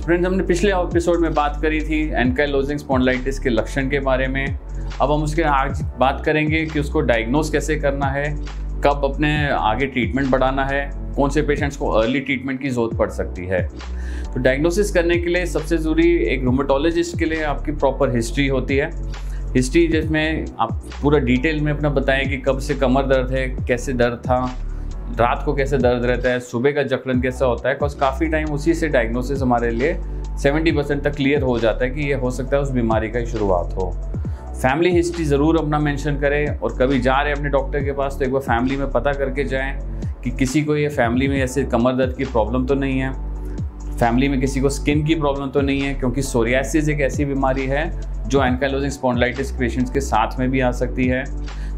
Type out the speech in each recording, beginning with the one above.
Friends, हमने पिछले episode में बात करी थी एंकाइलोजिंग स्पॉन्डिलाइटिस के लक्षण के बारे में। अब हम उसके आज बात करेंगे कि उसको डायग्नोस कैसे करना है, कब अपने आगे ट्रीटमेंट बढ़ाना है, कौन से पेशेंट्स को अर्ली ट्रीटमेंट की ज़रूरत पड़ सकती है। तो डायग्नोसिस करने के लिए सबसे ज़रूरी एक रूमेटोलॉजिस्ट के लिए आपकी प्रॉपर हिस्ट्री होती है। हिस्ट्री जिसमें आप पूरा डिटेल में अपना बताएं कि कब से कमर दर्द है, कैसे दर्द था, रात को कैसे दर्द रहता है, सुबह का जकड़न कैसा होता है। बिकॉज काफ़ी टाइम उसी से डायग्नोसिस हमारे लिए 70% तक क्लियर हो जाता है कि ये हो सकता है उस बीमारी का ही शुरुआत हो। फैमिली हिस्ट्री ज़रूर अपना मेंशन करें, और कभी जा रहे हैं अपने डॉक्टर के पास तो एक बार फैमिली में पता करके जाएं कि किसी को ये फैमिली में ऐसे कमर दर्द की प्रॉब्लम तो नहीं है, फैमिली में किसी को स्किन की प्रॉब्लम तो नहीं है, क्योंकि सोरियासिस एक ऐसी बीमारी है जो एंकाइलोजिंग स्पॉन्डिलाइटिस पेशेंट्स के साथ में भी आ सकती है।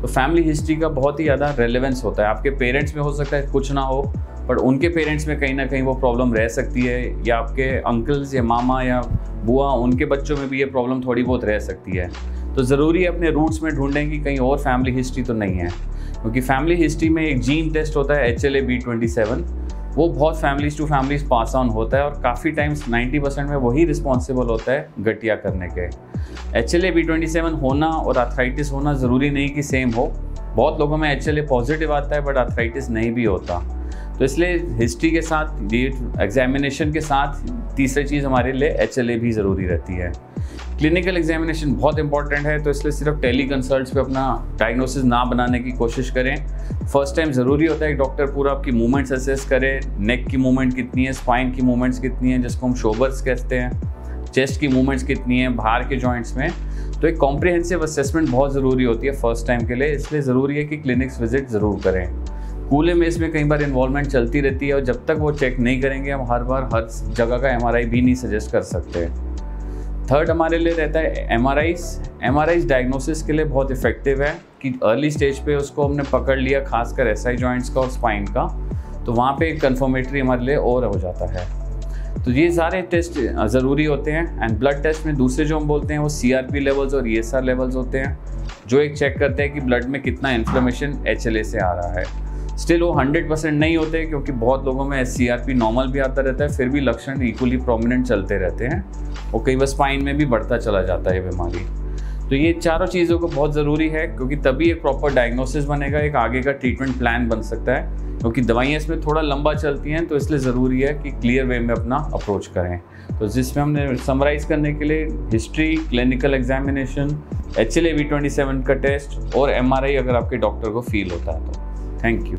तो फैमिली हिस्ट्री का बहुत ही ज़्यादा रेलेवेंस होता है। आपके पेरेंट्स में हो सकता है कुछ ना हो, बट उनके पेरेंट्स में कहीं ना कहीं वो प्रॉब्लम रह सकती है, या आपके अंकल्स या मामा या बुआ उनके बच्चों में भी ये प्रॉब्लम थोड़ी बहुत रह सकती है। तो ज़रूरी है अपने रूट्स में ढूंढें कि कहीं और फैमिली हिस्ट्री तो नहीं है, क्योंकि फैमिली हिस्ट्री में एक जीन टेस्ट होता है HLA-B27, वो बहुत families to families pass on होता है, और काफ़ी टाइम्स 90% में वही रिस्पॉन्सिबल होता है गठिया करने के। HLA-B27 होना और आर्थराइटिस होना ज़रूरी नहीं कि सेम हो। बहुत लोगों में HLA पॉजिटिव आता है बट आर्थराइटिस नहीं भी होता। तो इसलिए हिस्ट्री के साथ एग्जामिनेशन के साथ तीसरी चीज़ हमारे लिए HLA भी ज़रूरी रहती है। क्लिनिकल एग्जामिनेशन बहुत इंपॉर्टेंट है, तो इसलिए सिर्फ टेली कंसल्ट्स पे अपना डायग्नोसिस ना बनाने की कोशिश करें। फर्स्ट टाइम ज़रूरी होता है कि डॉक्टर पूरा आपकी मूवमेंट्स असेस करे, नेक की मूवमेंट कितनी है, स्पाइन की मूवमेंट्स कितनी है जिसको हम शोबर्स कहते हैं, चेस्ट की मूवमेंट्स कितनी है बाहर के जॉइंट्स में। तो एक कॉम्प्रिहेंसिव असेसमेंट बहुत ज़रूरी होती है फर्स्ट टाइम के लिए, इसलिए ज़रूरी है कि क्लिनिक्स विजिट ज़रूर करें। कूले में इसमें कई बार इन्वॉल्वमेंट चलती रहती है, और जब तक वो चेक नहीं करेंगे हम हर बार हर जगह का MRI भी नहीं सजेस्ट कर सकते। थर्ड हमारे लिए रहता है MRIs डायग्नोसिस के लिए बहुत इफेक्टिव है कि अर्ली स्टेज पे उसको हमने पकड़ लिया, खासकर SI जॉइंट्स का और स्पाइन का, तो वहाँ पे कंफर्मेटरी हमारे लिए और हो जाता है। तो ये सारे टेस्ट ज़रूरी होते हैं। एंड ब्लड टेस्ट में दूसरे जो हम बोलते हैं वो CRP लेवल्स और ESR लेवल्स होते हैं, जो एक चेक करते हैं कि ब्लड में कितना इन्फ्लेमेशन HLA से आ रहा है। स्टिल वो 100% नहीं होते, क्योंकि बहुत लोगों में CRP नॉर्मल भी आता रहता है, फिर भी लक्षण इक्वली प्रोमिनेंट चलते रहते हैं, और कई बार स्पाइन में भी बढ़ता चला जाता है बीमारी। तो ये चारों चीज़ों को बहुत ज़रूरी है, क्योंकि तभी एक प्रॉपर डायग्नोसिस बनेगा, एक आगे का ट्रीटमेंट प्लान बन सकता है, क्योंकि दवाइयाँ इसमें थोड़ा लंबा चलती हैं। तो इसलिए ज़रूरी है कि क्लियर वे में अपना अप्रोच करें। तो जिसमें हमने समराइज़ करने के लिए हिस्ट्री, क्लिनिकल एग्जामिनेशन, HLA-B27 का टेस्ट और MRI अगर आपके डॉक्टर को फील होता है तो। Thank you.